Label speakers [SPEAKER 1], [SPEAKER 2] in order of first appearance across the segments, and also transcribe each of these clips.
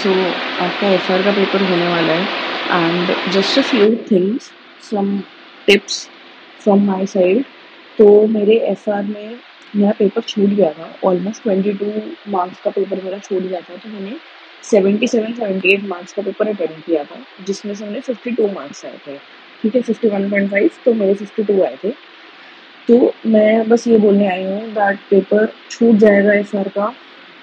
[SPEAKER 1] सो आपका एफआर का पेपर होने वाला है and just a few things, some tips from my side. तो मेरे एफआर में मेरा पेपर छूट गया था, ऑलमोस्ट 22 मार्क्स का पेपर मेरा छूट गया था। तो मैंने 77-78 मार्क्स का पेपर अटेम्प्ट किया था, जिसमें से मैंने 52 मार्क्स आए थे। ठीक है, 51.5 तो मेरे 52 आए थे। तो मैं बस ये बोलने आई हूँ दैट पेपर छूट जाएगा एफआर का,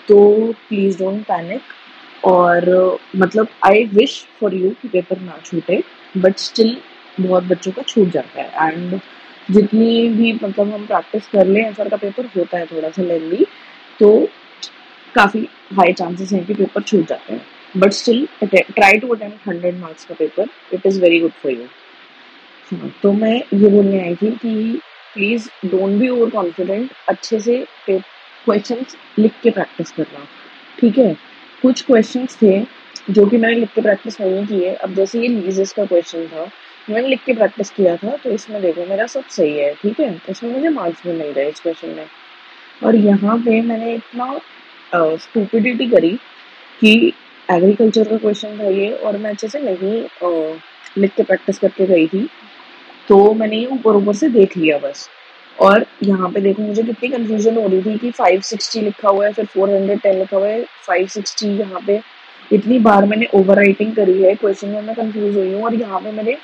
[SPEAKER 1] तो प्लीज़ डोंट पैनिक। और मतलब आई विश फॉर यू कि पेपर ना छूटे, बट स्टिल बहुत बच्चों का छूट जाता है। एंड जितनी भी मतलब हम प्रैक्टिस कर लें, एफआर का पेपर होता है थोड़ा सा लेंदी, तो काफ़ी हाई चांसेस हैं कि पेपर छूट जाते हैं। But still try to attempt 100 marks का paper, it is very good for you. हाँ, तो मैं ये बोलने आई थी कि please don't be over confident, अच्छे से क्वेश्चंस लिख के प्रैक्टिस करना। ठीक है, कुछ क्वेश्चंस थे जो कि मैंने लिख के प्रैक्टिस नहीं किए। अब जैसे ये लीजेस का क्वेश्चन था, मैंने लिख के प्रैक्टिस किया था, तो इसमें देखो मेरा सब सही है। ठीक है, इसमें मुझे मार्क्स भी मिल गए इस क्वेश्चन में। और यहाँ पे मैंने इतना स्टूपिडिटी करी कि एग्रीकल्चर का क्वेश्चन था ये, और मैं अच्छे से नहीं लिख के प्रैक्टिस करके गई थी, तो मैंने ये ऊपर ऊपर से देख लिया बस। और यहाँ पे देखो मुझे कितनी कंफ्यूजन हो रही थी कि 560 लिखा हुआ है, फिर 410 लिखा हुआ है, 560 यहाँ पे। इतनी बार मैंने ओवर राइटिंग करी है क्वेश्चन में, मैं कंफ्यूज हुई हूँ। और यहाँ पे मेरे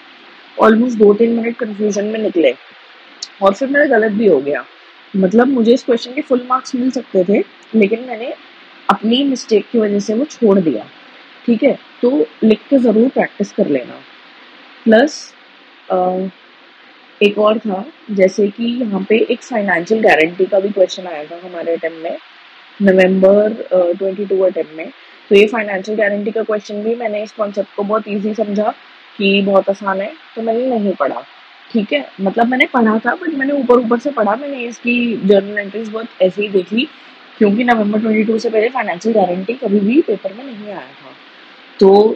[SPEAKER 1] ऑलमोस्ट 2-3 मिनट कंफ्यूजन में निकले, और फिर मेरा गलत भी हो गया। मतलब मुझे इस क्वेश्चन के फुल मार्क्स मिल सकते थे, लेकिन मैंने अपनी मिस्टेक की वजह से वो छोड़ दिया। ठीक है, तो लिख के ज़रूर प्रैक्टिस कर लेना। प्लस एक और था, जैसे कि यहाँ पे एक फाइनेंशियल गारंटी का भी क्वेश्चन आया था हमारे अटेम्प्ट में, नवंबर 22 अटेम्प्ट में। तो ये फाइनेंशियल गारंटी का क्वेश्चन भी मैंने इस कॉन्सेप्ट को बहुत इजी समझा कि बहुत आसान है, तो मैंने नहीं पढ़ा। ठीक है, मतलब मैंने पढ़ा था, बट मैंने ऊपर ऊपर से पढ़ा, मैंने इसकी जर्नल एंट्रीज बहुत ऐसे ही देख ली, क्योंकि नवंबर 22 से पहले फाइनेंशियल गारंटी कभी भी पेपर में नहीं आया था। तो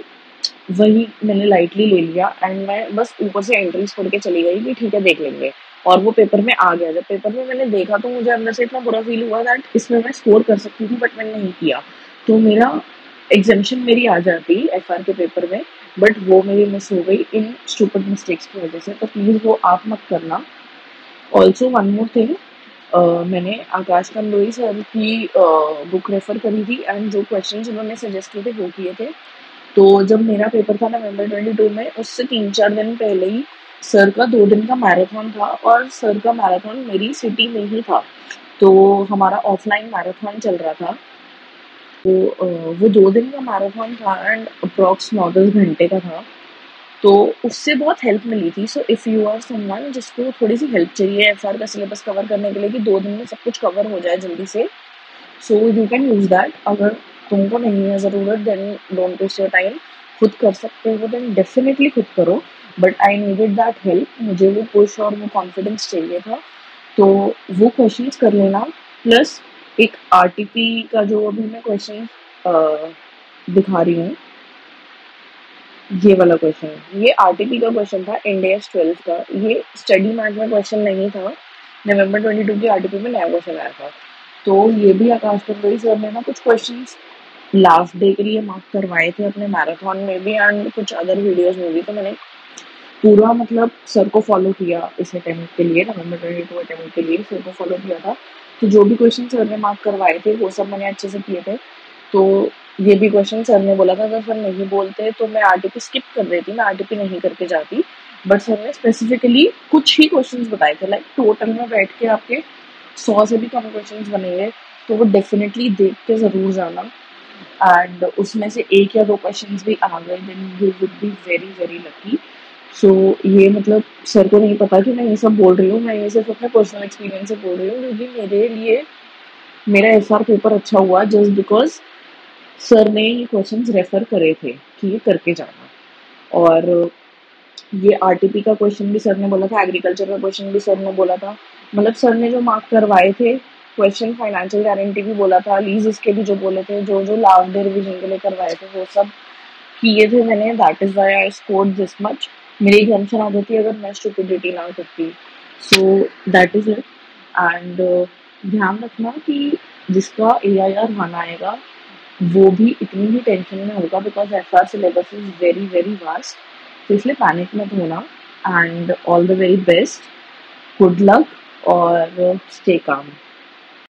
[SPEAKER 1] वही मैंने लाइटली ले लिया, एंड मैं बस ऊपर से एंट्रीज पढ़ के चली गई कि ठीक है देख लेंगे। और वो पेपर में आ गया। जब पेपर में मैंने देखा, तो मुझे अंदर से इतना बुरा फील हुआ दैट इसमें मैं स्कोर कर सकती थी, बट मैंने नहीं किया। तो मेरा एग्जामेशन मेरी आ जाती एफआर के पेपर में, बट वो मेरी मिस हो गई इन स्टूपिड मिस्टेक्स की वजह से। तो प्लीज़ वो आप मत करना। ऑल्सो वन मोर थिंग, मैंने आकाश कंदोई सर की बुक रेफर करी थी, एंड जो क्वेश्चन उन्होंने सजेस्ट किए थे वो किए थे। तो जब मेरा पेपर था नवंबर 22 में, उससे 3-4 दिन पहले ही सर का 2 दिन का मैराथन था, और सर का मैराथन मेरी सिटी में ही था। तो हमारा ऑफलाइन मैराथन चल रहा था। तो वो 2 दिन का मैराथन था, एंड अप्रॉक्स 9-10 घंटे का था। तो उससे बहुत हेल्प मिली थी। So if you are someone जिसको थोड़ी सी हेल्प चाहिए एफआर का सिलेबस कवर करने के लिए, कि 2 दिन में सब कुछ कवर हो जाए जल्दी से, so you can use that. अगर तुमको नहीं है ज़रूरत, then don't waste your time. खुद कर सकते हो देन डेफिनेटली खुद करो, but I needed that help, मुझे वो पुश और वो कॉन्फिडेंस चाहिए था। तो वो क्वेश्चंस कर लेना। प्लस एक आरटीपी का जो अभी मैं क्वेश्चन दिखा रही हूँ, ये वाला क्वेश्चन, ये आरटीपी का क्वेश्चन था इंडेक्स 12 का। ये स्टडी मैथ में क्वेश्चन नहीं था, नवंबर 22 की आरटीपी में नया क्वेश्चन आया था। तो ये भी आकाश कंदोई सर ने ना कुछ क्वेश्चंस लास्ट डे के लिए मार्क करवाए थे अपने मैराथन में भी, एंड कुछ अदर वीडियोस में भी। तो मैंने पूरा मतलब सर को फॉलो किया इस अटेम्प्ट के लिए, नवंबर 22 अटेम्प्ट के लिए सर को फॉलो किया था। तो जो भी क्वेश्चन सर ने मार्क करवाए थे वो सब मैंने अच्छे से किए थे। तो ये भी क्वेश्चन सर ने बोला था, अगर सर नहीं बोलते तो मैं आरटीपी स्किप कर रही थी, मैं आरटीपी नहीं करके जाती। बट सर ने स्पेसिफिकली कुछ ही क्वेश्चंस बताए थे, लाइक टोटल में बैठ के आपके 100 से भी कम क्वेश्चंस बनेंगे। तो वो डेफिनेटली देख के ज़रूर जाना, एंड उसमें से एक या दो क्वेश्चंस भी आ गए, then you would be very very lucky. So ये मतलब सर को नहीं पता कि मैं ये सब बोल रही हूँ, मैं ये सिर्फ अपने पर्सनल एक्सपीरियंस से बोल रही हूँ, क्योंकि मेरे लिए मेरा एफआर पेपर अच्छा हुआ जस्ट बिकॉज सर ने ये क्वेश्चंस रेफर करे थे कि ये करके जाना। और ये आरटीपी का क्वेश्चन भी सर ने बोला था, एग्रीकल्चर का क्वेश्चन भी सर ने बोला था। मतलब सर ने जो मार्क करवाए थे क्वेश्चन, फाइनेंशियल गारंटी भी बोला था, लीज इसके भी जो बोले थे, जो जो लास्ट डे रिविजन के लिए करवाए थे वो सब किए थे मैंने। That is why I scored this much. मेरी एग्जामेशन आ जाती अगर मैं स्टूपिडिटी ना करती। So that is it. And ध्यान रखना कि जिसका AIR 1 आएगा, वो भी इतनी ही टेंशन में होगा because FR syllabus is very very vast. तो इसलिए पैनिक मत होना and all the very best, good luck और स्टे काम।